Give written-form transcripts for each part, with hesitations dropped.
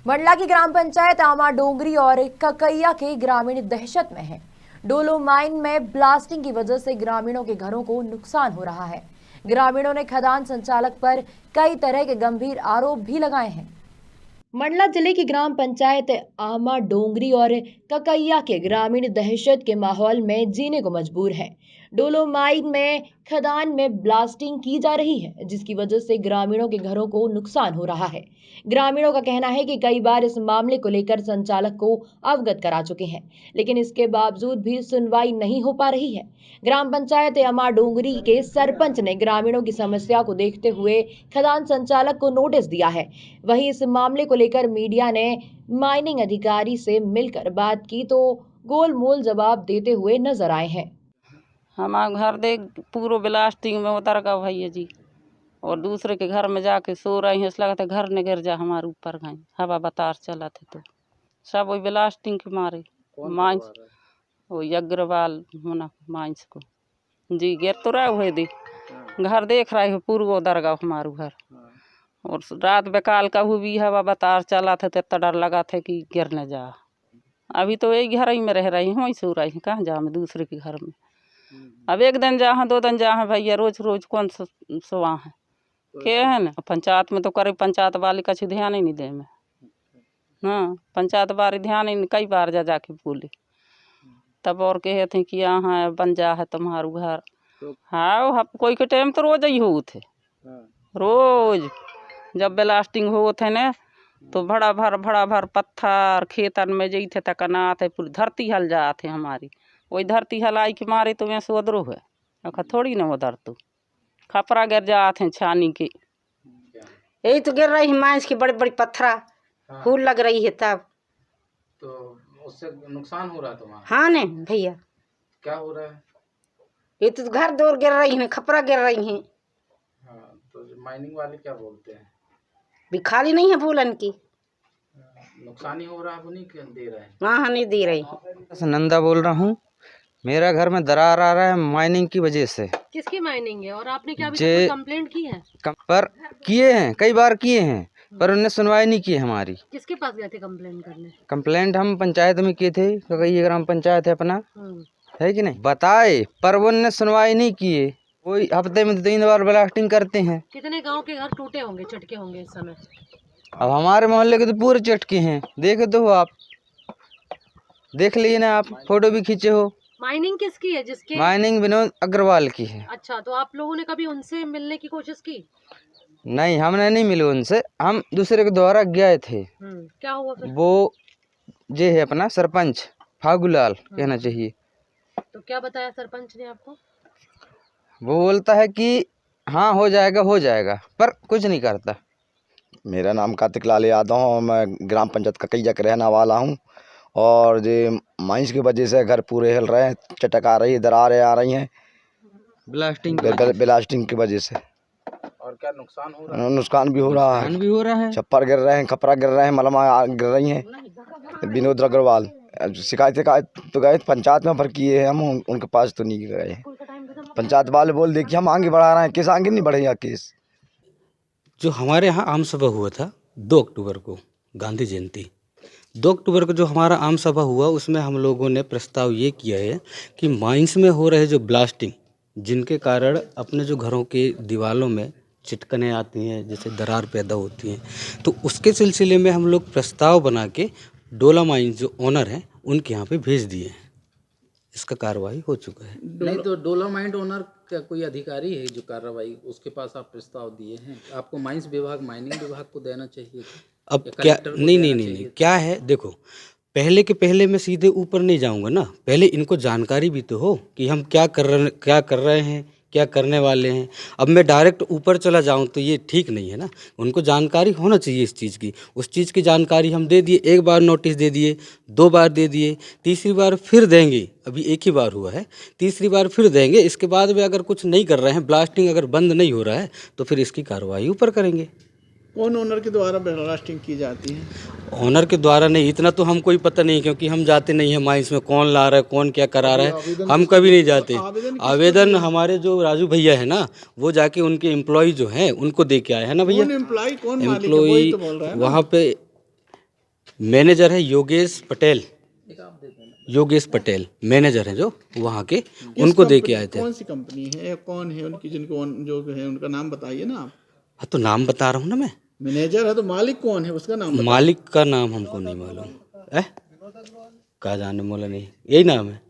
मंडला की ग्राम पंचायत आमा डोंगरी और ककैया के ग्रामीण दहशत में हैं। डोलोमाइन में ब्लास्टिंग की वजह से ग्रामीणों के घरों को नुकसान हो रहा है। ग्रामीणों ने खदान संचालक पर कई तरह के गंभीर आरोप भी लगाए हैं। मंडला जिले की ग्राम पंचायत आमा डोंगरी और ककैया के ग्रामीण दहशत के माहौल में जीने को मजबूर है। डोलोमाइन में खदान में ब्लास्टिंग की जा रही है, जिसकी वजह से ग्रामीणों के घरों को नुकसान हो रहा है। ग्रामीणों का कहना है कि कई बार इस मामले को लेकर संचालक को अवगत करा चुके हैं, लेकिन इसके बावजूद भी सुनवाई नहीं हो पा रही है। ग्राम पंचायत अमा डोंगरी के सरपंच ने ग्रामीणों की समस्या को देखते हुए खदान संचालक को नोटिस दिया है। वहीं इस मामले को लेकर मीडिया ने माइनिंग अधिकारी से मिलकर बात की तो गोलमोल जवाब देते हुए नजर आए हैं। हमारा घर देख पूरा ब्लास्टिंग में उतर गया भैया जी, और दूसरे के घर में जाके सो रही हैं। लगा था घर न गिर जा हमारे ऊपर गए, हवा बतार चला थे तो सब वही ब्लास्टिंग के मारे माइंस वही अग्रवाल होना माइंस को जी गिर तो रहे हुए दी घर देख रहे हो पूर्व उधर गया हमारू घर। और रात बेकाल का भी हवा बतार चला था तो इतना डर लगा था कि गिर न जा। अभी तो यही घर ही में रह रही हूँ, वहीं सो रही हूँ, कहाँ जा मैं दूसरे के घर में। अब एक दिन जा दो दिन जा भैया, रोज रोज कौन सुहा है के है ना। पंचायत में तो करे पंचायत वाले का ध्यान ही नहीं दे में। हाँ पंचायत वाले ध्यान ही नहीं, कई बार जा जाके बोले तब और कहे थे कि यहाँ बन जा है तुम्हारू घर। हाँ कोई के टाइम तो रोज ही हो थे, रोज जब ब्लास्टिंग हो थे न तो भड़ा भर पत्थर खेतन में जई थे तकना थे, पूरी धरती हल जाते हमारी। वही धरती हलाई के मारे तो मैं सोदरो है अखा थोड़ी ना उधर तो खपरा गिर जाते हैं छानी के। यही तो गिर रही है मांस की बड़ी बड़ी पत्थरा। हाँ। फूल लग रही है तब तो उससे नुकसान हो रहा है तुम्हारा? हाँ ने भैया क्या हो रहा है? ये तो घर दूर गिर रही है, खपरा गिर रही है। हाँ तो माइनिंग वाले क्या बोलते हैं? भी खाली नहीं है फूलन की, नुकसान ही हो रहा है, वो नहीं दे रहे हैं। हाँ नहीं दे रही। नंदा बोल रहा हूँ। मेरा घर में दरार आ रहा है माइनिंग की वजह से। किसकी माइनिंग है और आपने क्या अभी कंप्लेंट की है? पर किए हैं, कई बार किए हैं, पर उन्होंने सुनवाई नहीं की हमारी। किसके पास गए थे कंप्लेंट करने? कंप्लेंट हम पंचायत में किए थे, ककैया ग्राम पंचायत है अपना, है कि नहीं, बताए पर वो उन्होंने सुनवाई नहीं किए। कोई हफ्ते में 3 बार ब्लास्टिंग करते हैं। कितने गांव के घर टूटे होंगे, चटके होंगे इस समय? अब हमारे मोहल्ले के तो पूरे चटके हैं, देखे तो हो आप, देख लीजिए ना आप, फोटो भी खींचे हो। माइनिंग किसकी है? जिसके माइनिंग विनोद अग्रवाल की है। अच्छा, तो आप लोगों ने कभी उनसे मिलने की कोशिश की? नहीं, हमने नहीं मिले उनसे, हम दूसरे के द्वारा गए थे। क्या हुआ फिर? वो जे है अपना सरपंच फागूलाल कहना चाहिए। तो क्या बताया सरपंच ने आपको? वो बोलता है कि हाँ हो जाएगा पर कुछ नहीं करता। मेरा नाम कार्तिक लाल यादव और मैं ग्राम पंचायत ककैया का रहने वाला हूँ। और ये माइंस की वजह से घर पूरे हिल रहे हैं, चटक आ रही है, दरारें आ रही हैं ब्लास्टिंग की वजह से। और क्या नुकसान हो रहा है? नुकसान भी हो रहा है, छप्पर गिर रहे हैं, खपरा गिर रहे हैं, मलमा गिर रही हैं। विनोद अग्रवाल शिकायत तो गए पंचायत में, भर किए हैं हम, उनके पास तो नहीं गए। पंचायत वाले बोल दे कि हम आगे बढ़ा रहे हैं, केस आगे नहीं बढ़ेगा केस। जो हमारे यहाँ आम सभा हुआ था 2 अक्टूबर को, गांधी जयंती 2 अक्टूबर को जो हमारा आम सभा हुआ, उसमें हम लोगों ने प्रस्ताव ये किया है कि माइंस में हो रहे जो ब्लास्टिंग, जिनके कारण अपने जो घरों के दीवारों में चिटकने आती हैं, जैसे दरार पैदा होती हैं, तो उसके सिलसिले में हम लोग प्रस्ताव बना के डोला माइंस जो ओनर हैं उनके यहाँ पे भेज दिए हैं। इसका कार्रवाई हो चुका है। नहीं तो डोलोमाइट ओनर का कोई अधिकारी है जो कार्रवाई, उसके पास आप प्रस्ताव दिए हैं? आपको माइंस विभाग, माइनिंग विभाग को देना चाहिए। अब क्या नहीं, क्या है देखो, पहले मैं सीधे ऊपर नहीं जाऊंगा ना, पहले इनको जानकारी भी तो हो कि हम क्या कर रहे हैं, क्या करने वाले हैं। अब मैं डायरेक्ट ऊपर चला जाऊं तो ये ठीक नहीं है ना, उनको जानकारी होना चाहिए इस चीज़ की। उस चीज़ की जानकारी हम दे दिए, 1 बार नोटिस दे दिए, 2 बार दे दिए, तीसरी बार फिर देंगे। अभी 1 ही बार हुआ है, तीसरी बार फिर देंगे। इसके बाद भी अगर कुछ नहीं कर रहे हैं, ब्लास्टिंग अगर बंद नहीं हो रहा है, तो फिर इसकी कार्रवाई ऊपर करेंगे। कौन ओनर के द्वारा ब्लास्टिंग की जाती है? ओनर के द्वारा नहीं, इतना तो हमको ही पता नहीं, क्योंकि हम जाते नहीं है माइंस में, कौन ला रहा है, कौन क्या करा रहा है, हम कभी नहीं जाते। आवेदन हमारे जो राजू भैया है ना, वो जाके उनके एम्प्लॉय जो हैं उनको दे के आए हैं ना भैया। एम्प्लॉय वहाँ पे मैनेजर है योगेश पटेल, योगेश पटेल मैनेजर हैं जो वहाँ के, उनको दे के आए थे। कौन सी कंपनी है या कौन है उनकी, जिनको जो है उनका नाम बताइए ना आप। हाँ तो नाम बता रहा हूँ ना मैं। मैनेजर है तो मालिक कौन है उसका नाम बताइए। मालिक का नाम हमको नहीं मालूम है, कहा जाने मोला नहीं, यही नाम है।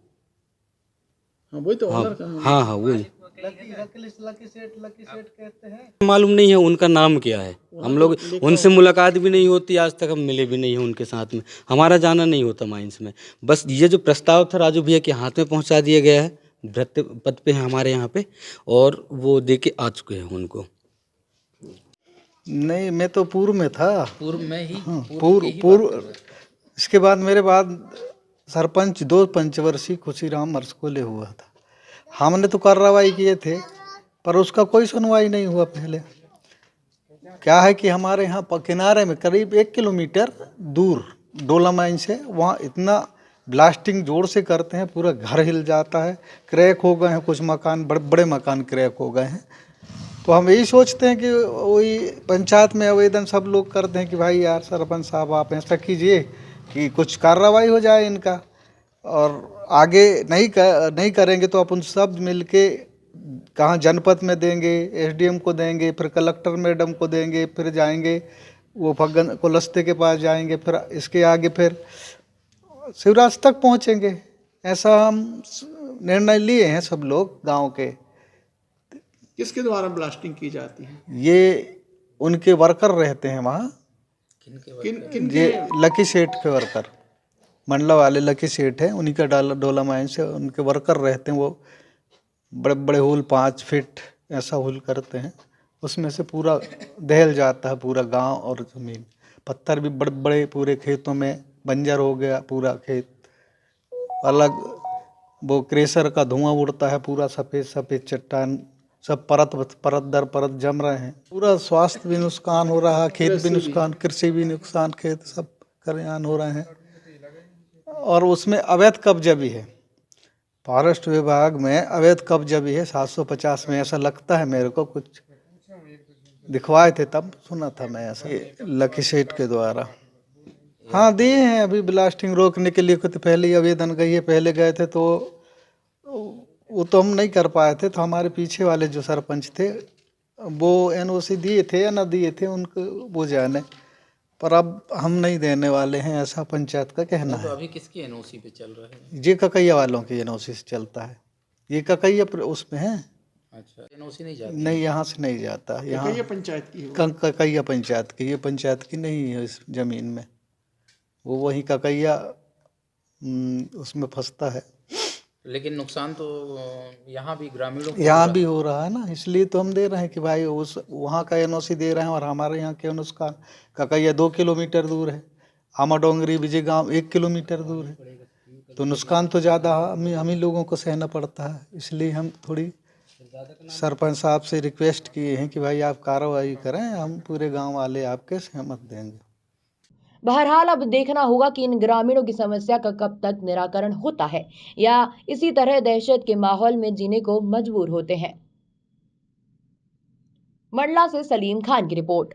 हाँ वही तो हाँ ओनर का। हाँ हाँ वही, मालूम नहीं है उनका नाम क्या है। हम लोग उनसे मुलाकात भी नहीं होती, आज तक हम मिले भी नहीं हैं उनके साथ में, हमारा जाना नहीं होता माइंस में। बस ये जो प्रस्ताव था राजू भैया के हाथ में पहुंचा दिया गया है, भ्रत्य पद पे है हमारे यहाँ पे, और वो दे के आ चुके हैं उनको। नहीं, मैं तो पूर्व में था। पूर्व में ही? पूर्व इसके बाद मेरे बाद सरपंच 2 पंचवर्षीय खुशीराम मरसकोले हुआ था। हमने तो कार्रवाई किए थे पर उसका कोई सुनवाई नहीं हुआ। पहले क्या है कि हमारे यहाँ किनारे में करीब 1 किलोमीटर दूर डोला माइन से, वहाँ इतना ब्लास्टिंग जोर से करते हैं, पूरा घर हिल जाता है, क्रैक हो गए हैं, कुछ मकान बड़े बड़े मकान क्रैक हो गए हैं। तो हम यही सोचते हैं कि वही पंचायत में आवेदन सब लोग करते हैं कि भाई यार सरपंच साहब आप ऐसा कीजिए कि कुछ कार्रवाई हो जाए इनका, और आगे नहीं करेंगे तो अपन सब मिलके कहाँ जनपद में देंगे, एसडीएम को देंगे, फिर कलेक्टर मैडम को देंगे, फिर जाएंगे वो फग्गन कुलस्ते के पास जाएंगे, फिर इसके आगे फिर शिवराज तक पहुँचेंगे। ऐसा हम निर्णय लिए हैं सब लोग गांव के। किसके द्वारा ब्लास्टिंग की जाती है? ये उनके वर्कर रहते हैं वहाँ, ये लकी सेठ के वर्कर, मंडला वाले लकी सेठ हैं, उन्हीं का डोला माइन से उनके वर्कर रहते हैं। वो बड़े बड़े होल 5 फीट ऐसा होल करते हैं, उसमें से पूरा दहल जाता है पूरा गांव और ज़मीन। पत्थर भी बड़े बड़े पूरे खेतों में बंजर हो गया पूरा खेत। अलग वो क्रेशर का धुआं उड़ता है, पूरा सफ़ेद सफ़ेद चट्टान सब परत दर परत जम रहे हैं। पूरा स्वास्थ्य भी नुकसान हो रहा है, खेत भी नुकसान, कृषि भी नुकसान, खेत सब कल्याण हो रहे हैं। और उसमें अवैध कब्जा भी है, फॉरेस्ट विभाग में अवैध कब्जा भी है 750 में, ऐसा लगता है मेरे को। कुछ दिखवाए थे तब सुना था मैं ऐसा लकी सेठ के द्वारा। हाँ दिए हैं, अभी ब्लास्टिंग रोकने के लिए कुछ पहले ही आवेदन गई है। पहले गए थे तो वो तो हम नहीं कर पाए थे, तो हमारे पीछे वाले जो सरपंच थे वो एनओसी दिए थे या ना दिए थे उनको वो जाने, पर अब हम नहीं देने वाले हैं, ऐसा पंचायत का कहना तो है। अभी किसकी एनओसी पे चल रहा है? ये ककैया वालों की एनओसी से चलता है, ये ककैया उसमें है। अच्छा, एनओसी नहीं जाती? नहीं, यहाँ से नहीं जाता, यहाँ ककैया पंचायत की है। ककैया पंचायत की, ये पंचायत की नहीं है इस जमीन में। वो वही ककैया उसमें फंसता है। लेकिन नुकसान तो यहाँ भी ग्रामीणों को यहाँ भी हो रहा है ना, इसलिए तो हम दे रहे हैं कि भाई उस वहाँ का एनओसी दे रहे हैं और हमारे यहाँ के नुकसान। ककैया 2 किलोमीटर दूर है, आमा डोंगरी विजय गाँव 1 किलोमीटर दूर है, तो नुकसान तो ज़्यादा हम ही लोगों को सहना पड़ता है। इसलिए हम थोड़ी सरपंच साहब से रिक्वेस्ट किए हैं कि भाई आप कार्रवाई करें, हम पूरे गाँव वाले आपके सहमत देंगे। बहरहाल अब देखना होगा कि इन ग्रामीणों की समस्या का कब तक निराकरण होता है या इसी तरह दहशत के माहौल में जीने को मजबूर होते हैं। मंडला से सलीम खान की रिपोर्ट।